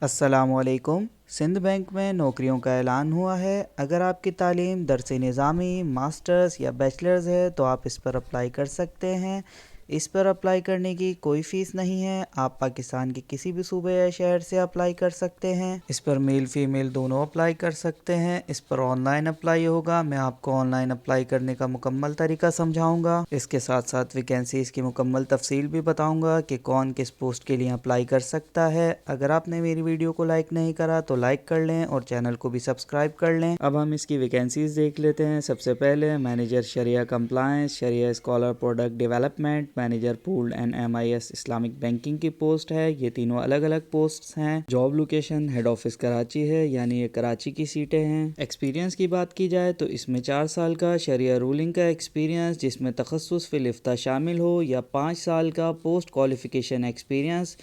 अस्सलामुअलैकुम। सिंध बैंक में नौकरियों का ऐलान हुआ है। अगर आपकी तालीम दरस निज़ामी मास्टर्स या बैचलर्स है तो आप इस पर अप्लाई कर सकते हैं। इस पर अप्लाई करने की कोई फ़ीस नहीं है। आप पाकिस्तान के किसी भी सूबे या शहर से अप्लाई कर सकते हैं। इस पर मेल फ़ीमेल दोनों अप्लाई कर सकते हैं। इस पर ऑनलाइन अप्लाई होगा। मैं आपको ऑनलाइन अप्लाई करने का मुकम्मल तरीका समझाऊंगा। इसके साथ साथ वैकेंसीज़ की मुकम्मल तफसील भी बताऊंगा कि कौन किस पोस्ट के लिए अप्लाई कर सकता है। अगर आपने मेरी वीडियो को लाइक नहीं करा तो लाइक कर लें और चैनल को भी सब्सक्राइब कर लें। अब हम इसकी वैकेंसीज़ देख लेते हैं। सबसे पहले मैनेजर शरिया कंप्लायंस, शरिया scholar product development, manager pooled and MIS Islamic banking की पोस्ट है। ये तीनों अलग अलग पोस्ट्स हैं। Job location head office Karachi है, यानी ये कराची की सीटें हैं। एक्सपीरियंस की बात की जाए तो इसमें 4 साल का शरिया रूलिंग का एक्सपीरियंस जिसमें तखस्सुस फिल इफ्ता शामिल हो, या 5 साल का पोस्ट क्वालिफिकेशन एक्सपीरियंस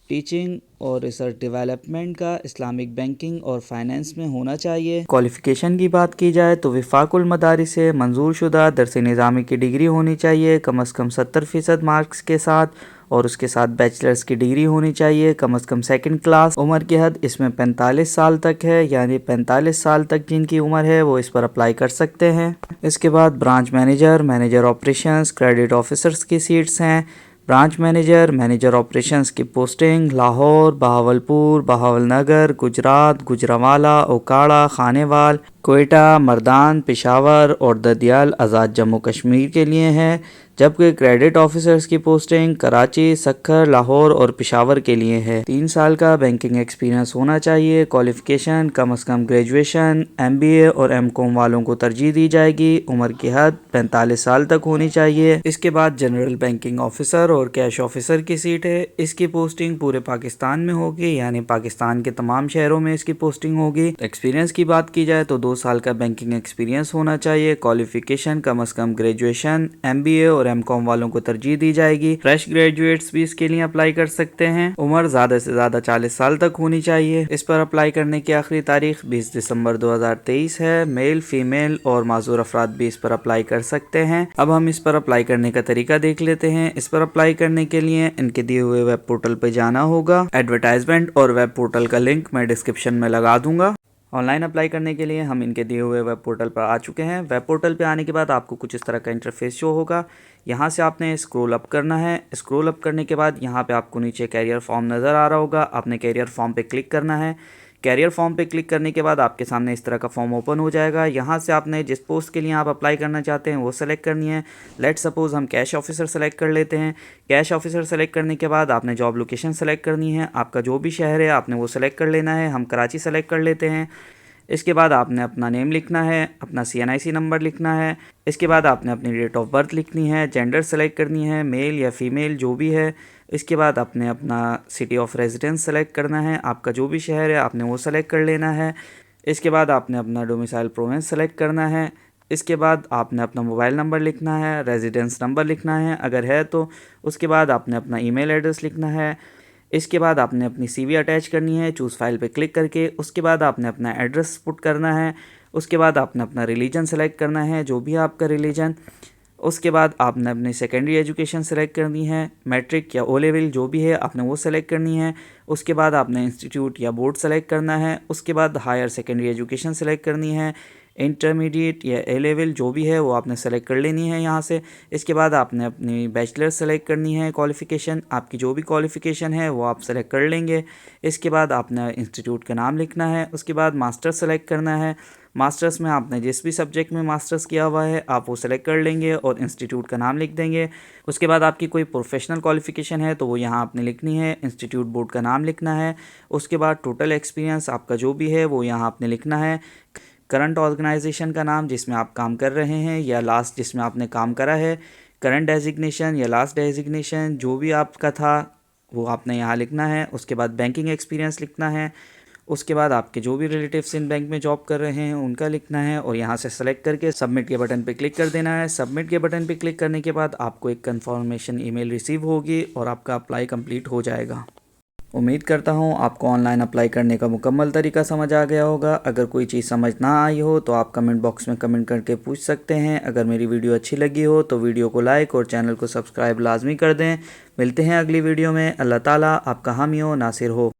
टीचिंग और रिसर्च डेवलपमेंट का इस्लामिक बैंकिंग और फाइनेंस में होना चाहिए। क्वालिफ़िकेशन की बात की जाए तो विफाकुल मदारिस से मंजूर शुदा दरस निज़ामी की डिग्री होनी चाहिए कम अज़ कम 70% मार्क्स के साथ, और उसके साथ बैचलर्स की डिग्री होनी चाहिए कम अज़ कम 2nd क्लास। उम्र की हद इसमें 45 साल तक है, यानी 45 साल तक जिनकी उम्र है वो इस पर अप्लाई कर सकते हैं। इसके बाद branch manager, manager operations, credit officers की सीट्स हैं। ब्रांच मैनेजर, मैनेजर ऑपरेशंस की पोस्टिंग लाहौर, बहावलपुर, बहावलनगर, गुजरात, गुजरावाला, ओकाड़ा, खानेवाल, कोयटा, मर्दान, पेशावर और ददियाल आज़ाद जम्मू कश्मीर के लिए है। जबकि क्रेडिट ऑफिसर्स की पोस्टिंग कराची, सक्खर, लाहौर और पेशावर के लिए है। 3 साल का बैंकिंग एक्सपीरियंस होना चाहिए। क्वालिफिकेशन कम अज़ कम ग्रेजुएशन, MBA और MCOM वालों को तरजीह दी जाएगी। उम्र की हद 45 साल तक होनी चाहिए। इसके बाद जनरल बैंकिंग ऑफिसर और कैश ऑफिसर की सीट है। इसकी पोस्टिंग पूरे पाकिस्तान में होगी, यानी पाकिस्तान के तमाम शहरों में इसकी पोस्टिंग होगी। एक्सपीरियंस की बात की जाए तो 2 साल का बैंकिंग एक्सपीरियंस होना चाहिए। क्वालिफिकेशन कम अज़ कम ग्रेजुएशन, MBA और MCOM वालों को तरजीह दी जाएगी। फ्रेश ग्रेजुएट्स भी इसके लिए अप्लाई कर सकते हैं। उम्र ज़्यादा से ज़्यादा 40 साल तक होनी चाहिए। इस पर अप्लाई करने की आखिरी तारीख 20 दिसंबर 2023 है। मेल, फीमेल और माजूर अफराद भी इस पर अप्लाई कर सकते हैं। अब हम इस पर अप्लाई करने का तरीका देख लेते हैं। इस पर अप्लाई करने के लिए इनके दिए हुए वेब पोर्टल पर जाना होगा। एडवर्टाइजमेंट और वेब पोर्टल का लिंक मैं डिस्क्रिप्शन में लगा दूंगा। ऑनलाइन अप्लाई करने के लिए हम इनके दिए हुए वेब पोर्टल पर आ चुके हैं। वेब पोर्टल पे आने के बाद आपको कुछ इस तरह का इंटरफेस शो होगा। यहाँ से आपने स्क्रॉल अप करना है। स्क्रॉल अप करने के बाद यहाँ पे आपको नीचे कैरियर फॉर्म नज़र आ रहा होगा। आपने कैरियर फॉर्म पे क्लिक करना है। कैरियर फॉर्म पे क्लिक करने के बाद आपके सामने इस तरह का फॉर्म ओपन हो जाएगा। यहाँ से आपने जिस पोस्ट के लिए आप अप्लाई करना चाहते हैं वो सेलेक्ट करनी है। लेट सपोज़ हम कैश ऑफिसर सेलेक्ट कर लेते हैं। कैश ऑफिसर सेलेक्ट करने के बाद आपने जॉब लोकेशन सेलेक्ट करनी है। आपका जो भी शहर है आपने वो सेलेक्ट कर लेना है। हम कराची सेलेक्ट कर लेते हैं। इसके बाद आपने अपना नेम लिखना है, अपना CNIC नंबर लिखना है। इसके बाद आपने अपनी डेट ऑफ बर्थ लिखनी है, जेंडर सेलेक्ट करनी है, मेल या फीमेल जो भी है। इसके बाद आपने अपना सिटी ऑफ रेजिडेंस सेलेक्ट करना है। आपका जो भी शहर है आपने वो सेलेक्ट कर लेना है। इसके बाद आपने अपना डोमिसाइल प्रोविंस सेलेक्ट करना है। इसके बाद आपने अपना मोबाइल नंबर लिखना है, रेजिडेंस नंबर लिखना है अगर है तो। उसके बाद आपने अपना ईमेल एड्रेस लिखना है। इसके बाद आपने अपनी CV अटैच करनी है चूज़ फाइल पे क्लिक करके। उसके बाद आपने अपना एड्रेस पुट करना है। उसके बाद आपने अपना रिलीजन सेलेक्ट करना है, जो भी है आपका रिलीजन। उसके बाद आपने अपनी सेकेंडरी एजुकेशन सेलेक्ट करनी है, मैट्रिक या O लेवल जो भी है आपने वो सेलेक्ट करनी है। उसके बाद आपने इंस्टीट्यूट या बोर्ड सेलेक्ट करना है। उसके बाद हायर सेकेंडरी एजुकेशन सेलेक्ट करनी है, इंटरमीडिएट या A लेवल जो भी है वो आपने सेलेक्ट कर लेनी है यहाँ से। इसके बाद आपने अपनी बैचलर सेलेक्ट करनी है। क्वालिफ़िकेशन आपकी जो भी क्वालिफ़िकेशन है वो आप सेलेक्ट कर लेंगे। इसके बाद आपने इंस्टीट्यूट का नाम लिखना है। उसके बाद मास्टर्स सेलेक्ट करना है। मास्टर्स में आपने जिस भी सब्जेक्ट में मास्टर्स किया हुआ है आप वो सेलेक्ट कर लेंगे और इंस्टीट्यूट का नाम लिख देंगे। उसके बाद आपकी कोई प्रोफेशनल क्वालिफ़िकेशन है तो वो यहाँ आपने लिखनी है, इंस्टीट्यूट बोर्ड का नाम लिखना है। उसके बाद टोटल एक्सपीरियंस आपका जो भी है वो यहाँ आपने लिखना है। करंट ऑर्गेनाइजेशन का नाम जिसमें आप काम कर रहे हैं या लास्ट जिसमें आपने काम करा है, करंट डेजिग्नेशन या लास्ट डेजिग्नेशन जो भी आपका था वो आपने यहाँ लिखना है। उसके बाद बैंकिंग एक्सपीरियंस लिखना है। उसके बाद आपके जो भी रिलेटिव्स इन बैंक में जॉब कर रहे हैं उनका लिखना है और यहाँ से सेलेक्ट करके सबमिट के बटन पे क्लिक कर देना है। सबमिट के बटन पे क्लिक करने के बाद आपको एक कंफर्मेशन ईमेल रिसीव होगी और आपका अप्लाई कंप्लीट हो जाएगा। उम्मीद करता हूँ आपको ऑनलाइन अप्लाई करने का मुकम्मल तरीका समझ आ गया होगा। अगर कोई चीज़ समझ ना आई हो तो आप कमेंट बॉक्स में कमेंट करके पूछ सकते हैं। अगर मेरी वीडियो अच्छी लगी हो तो वीडियो को लाइक और चैनल को सब्सक्राइब लाजमी कर दें। मिलते हैं अगली वीडियो में। अल्लाह ताला आपका हामी हो, नासिर हो।